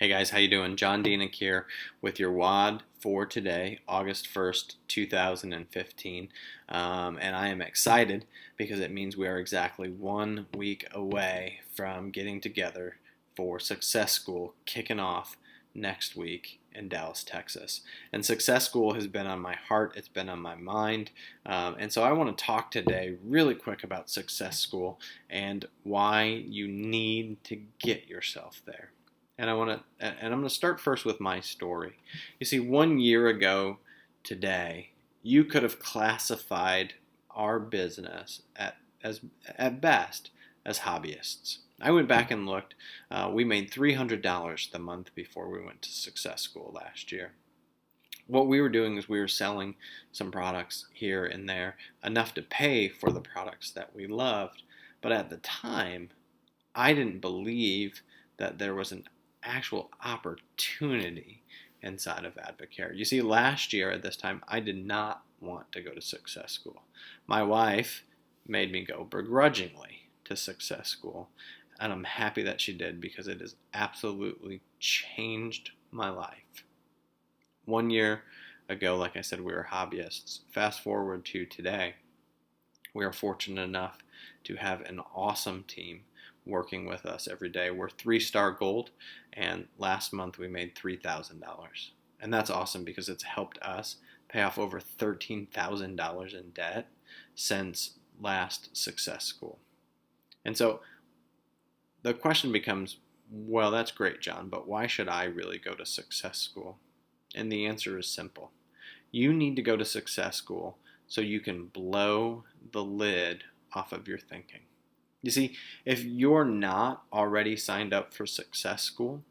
Hey guys, how you doing? John Deanick here with your WOD for today, August 1st, 2015. And I am excited because it means we are exactly 1 week away from getting together for Success School kicking off next week in Dallas, Texas. And Success School has been on my heart, it's been on my mind. And so I want to talk today really quick about Success School and why you need to get yourself there. And I'm going to start first with my story. You see, 1 year ago today, you could have classified our business at best as hobbyists. I went back and looked. We made $300 the month before we went to Success School last year. What we were doing is we were selling some products here and there, enough to pay for the products that we loved. But at the time, I didn't believe that there was an actual opportunity inside of Advocare. You see, last year at this time, I did not want to go to Success School. My wife made me go begrudgingly to Success School, and I'm happy that she did because it has absolutely changed my life. 1 year ago, like I said, we were hobbyists. Fast forward to today, we are fortunate enough to have an awesome team working with us every day. We're 3-star gold, and last month we made $3,000. And that's awesome because it's helped us pay off over $13,000 in debt since last Success School. And so the question becomes, well, that's great, John, but why should I really go to Success School? And the answer is simple. You need to go to Success School so you can blow the lid off of your thinking. You see, if you're not already signed up for Success School,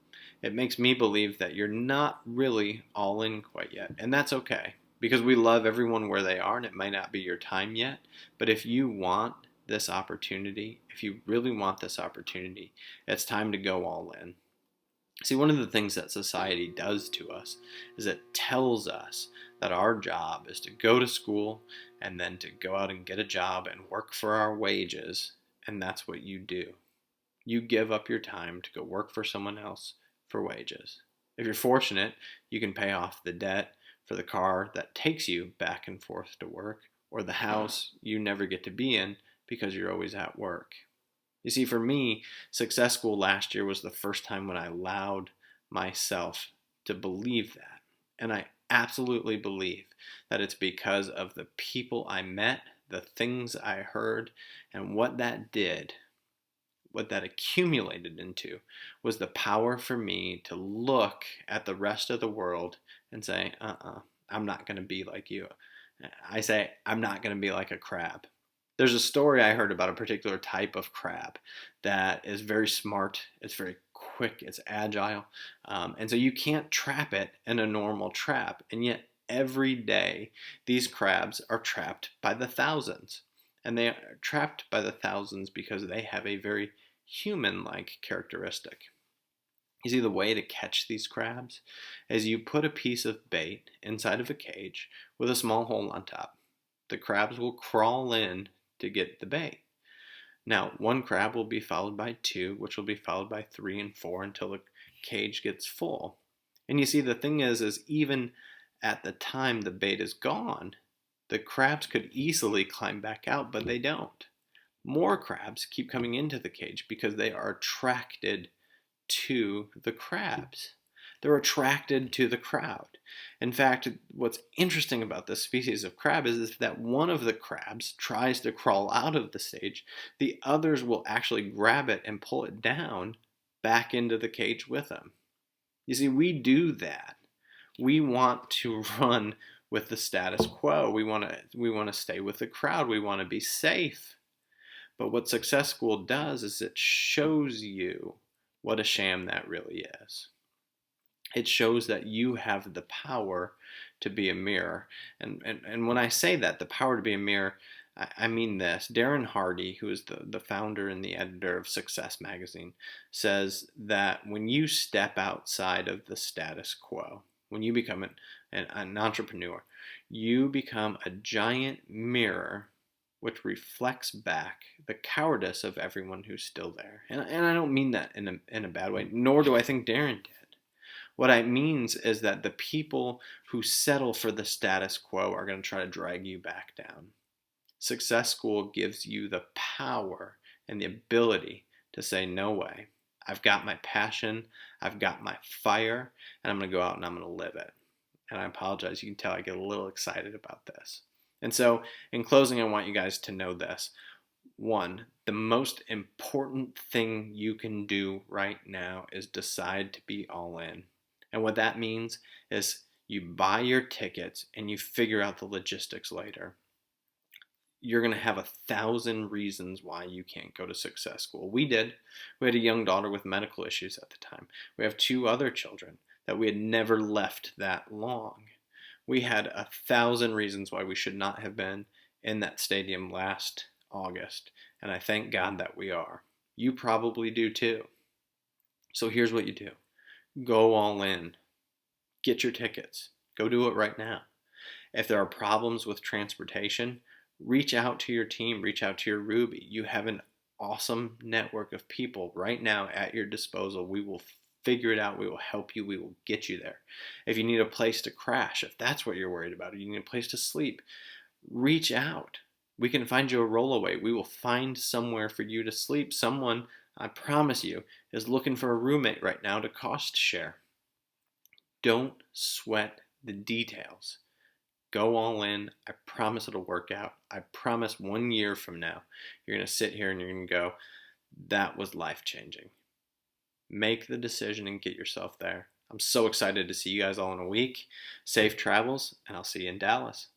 it makes me believe that you're not really all in quite yet. And that's okay, because we love everyone where they are, and it might not be your time yet. But if you want this opportunity, if you really want this opportunity, it's time to go all in. See, one of the things that society does to us is it tells us that our job is to go to school and then to go out and get a job and work for our wages. And that's what you do. You give up your time to go work for someone else for wages. If you're fortunate, you can pay off the debt for the car that takes you back and forth to work, or the house you never get to be in because you're always at work. You see, for me, Success School last year was the first time when I allowed myself to believe that. And I absolutely believe that it's because of the people I met, the things I heard, and what that did, what that accumulated into, was the power for me to look at the rest of the world and say, I'm not going to be like you. I say, I'm not going to be like a crab. There's a story I heard about a particular type of crab that is very smart, it's very quick, it's agile, and so you can't trap it in a normal trap, and yet every day these crabs are trapped by the thousands. And they are trapped by the thousands because they have a very human-like characteristic. You see, the way to catch these crabs is you put a piece of bait inside of a cage with a small hole on top. The crabs will crawl in to get the bait. Now, one crab will be followed by 2, which will be followed by 3 and 4 until the cage gets full. And you see, the thing is even at the time the bait is gone, the crabs could easily climb back out, but they don't. More crabs keep coming into the cage because they are attracted to the crabs. They're attracted to the crowd. In fact, what's interesting about this species of crab is that one of the crabs tries to crawl out of the stage. The others will actually grab it and pull it down back into the cage with them. You see, we do that. We want to run with the status quo. We want to stay with the crowd. We want to be safe. But what Success School does is it shows you what a sham that really is. It shows that you have the power to be a mirror. And when I say that, the power to be a mirror, I mean this. Darren Hardy, who is the founder and the editor of Success Magazine, says that when you step outside of the status quo, when you become an entrepreneur, you become a giant mirror which reflects back the cowardice of everyone who's still there. And I don't mean that in a bad way, nor do I think Darren did. What it means is that the people who settle for the status quo are going to try to drag you back down. Success School gives you the power and the ability to say, no way. I've got my passion, I've got my fire, and I'm going to go out and I'm going to live it. And I apologize, you can tell I get a little excited about this. And so, in closing, I want you guys to know this. One, the most important thing you can do right now is decide to be all in. And what that means is you buy your tickets and you figure out the logistics later. You're going to have 1,000 reasons why you can't go to Success School. We did. We had a young daughter with medical issues at the time. We have 2 other children that we had never left that long. We had 1,000 reasons why we should not have been in that stadium last August, and I thank God that we are. You probably do too. So here's what you do. Go all in. Get your tickets. Go do it right now. If there are problems with transportation, reach out to your team, reach out to your Ruby. You have an awesome network of people right now at your disposal. We will figure it out. We will help you. We will get you there. If you need a place to crash, if that's what you're worried about, or you need a place to sleep, reach out. We can find you a rollaway. We will find somewhere for you to sleep. Someone, I promise you, is looking for a roommate right now to cost share. Don't sweat the details. Go all in. I promise it'll work out. I promise 1 year from now, you're going to sit here and you're going to go, that was life-changing. Make the decision and get yourself there. I'm so excited to see you guys all in a week. Safe travels, and I'll see you in Dallas.